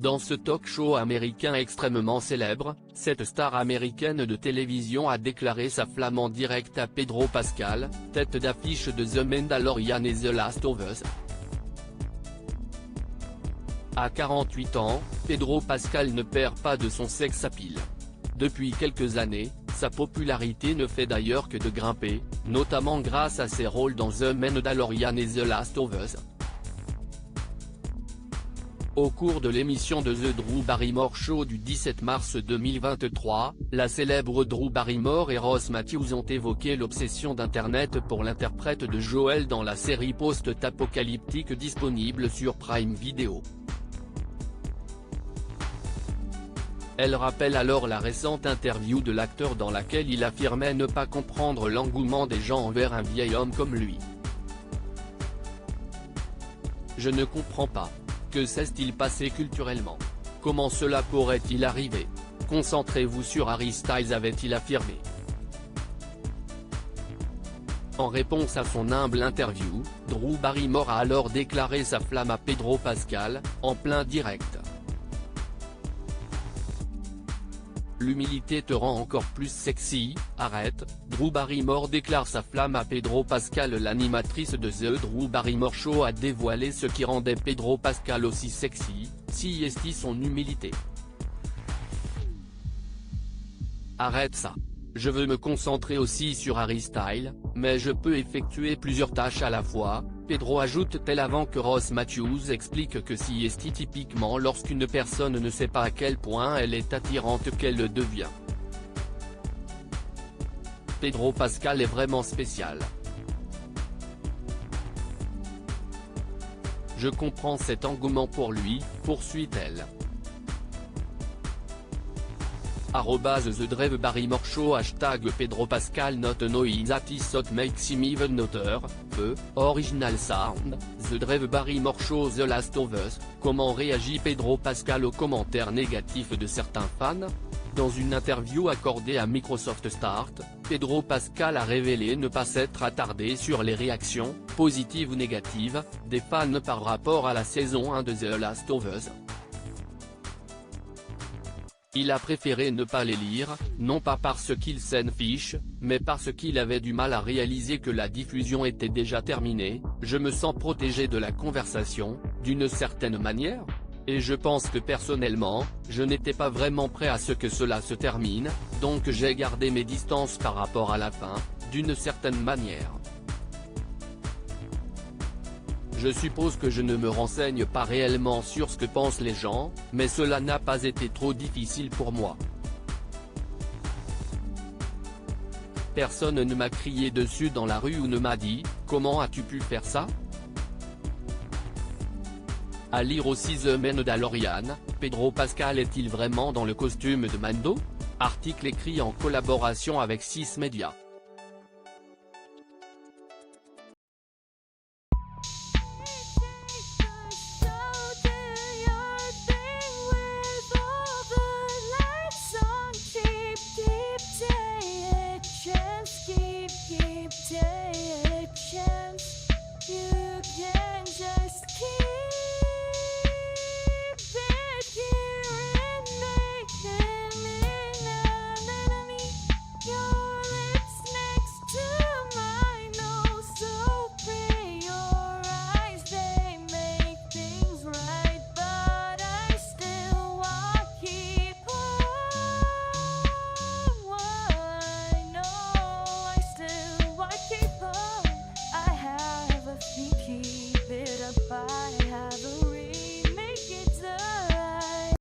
Dans ce talk-show américain extrêmement célèbre, cette star américaine de télévision a déclaré sa flamme en direct à Pedro Pascal, tête d'affiche de The Mandalorian et The Last of Us. À 48 ans, Pedro Pascal ne perd pas de son sex appeal. Depuis quelques années, sa popularité ne fait d'ailleurs que de grimper, notamment grâce à ses rôles dans The Mandalorian et The Last of Us. Au cours de l'émission de The Drew Barrymore Show du 17 mars 2023, la célèbre Drew Barrymore et Ross Matthews ont évoqué l'obsession d'Internet pour l'interprète de Joel dans la série post-apocalyptique disponible sur Prime Video. Elle rappelle alors la récente interview de l'acteur dans laquelle il affirmait ne pas comprendre l'engouement des gens envers un vieil homme comme lui. Je ne comprends pas. Que s'est-il passé culturellement? Comment cela pourrait-il arriver? Concentrez-vous sur Harry Styles, avait-il affirmé. En réponse à son humble interview, Drew Barrymore a alors déclaré sa flamme à Pedro Pascal, en plein direct. L'humilité te rend encore plus sexy, arrête. Drew Barrymore déclare sa flamme à Pedro Pascal. L'animatrice de The Drew Barrymore Show a dévoilé ce qui rendait Pedro Pascal aussi sexy, c'est son humilité. Arrête ça. Je veux me concentrer aussi sur Harry Styles, mais je peux effectuer plusieurs tâches à la fois, Pedro ajoute-t-elle avant que Ross Matthews explique que c'est typiquement lorsqu'une personne ne sait pas à quel point elle est attirante qu'elle le devient. Pedro Pascal est vraiment spécial. Je comprends cet engouement pour lui, poursuit-elle. The Drew Barrymore Show #Pedro Pascal not knowing that is what makes him even noter, original sound, The Drew Barrymore Show The Last of Us. Comment réagit Pedro Pascal aux commentaires négatifs de certains fans? Dans une interview accordée à Microsoft Start, Pedro Pascal a révélé ne pas s'être attardé sur les réactions, positives ou négatives, des fans par rapport à la saison 1 de The Last of Us. Il a préféré ne pas les lire, non pas parce qu'il s'en fiche, mais parce qu'il avait du mal à réaliser que la diffusion était déjà terminée. Je me sens protégé de la conversation, d'une certaine manière. Et je pense que personnellement, je n'étais pas vraiment prêt à ce que cela se termine, donc j'ai gardé mes distances par rapport à la fin, d'une certaine manière. Je suppose que je ne me renseigne pas réellement sur ce que pensent les gens, mais cela n'a pas été trop difficile pour moi. Personne ne m'a crié dessus dans la rue ou ne m'a dit « Comment as-tu pu faire ça ?» À lire aussi The Mandalorian, Pedro Pascal est-il vraiment dans le costume de Mando? Article écrit en collaboration avec 6 Médias. Keep taking a chance.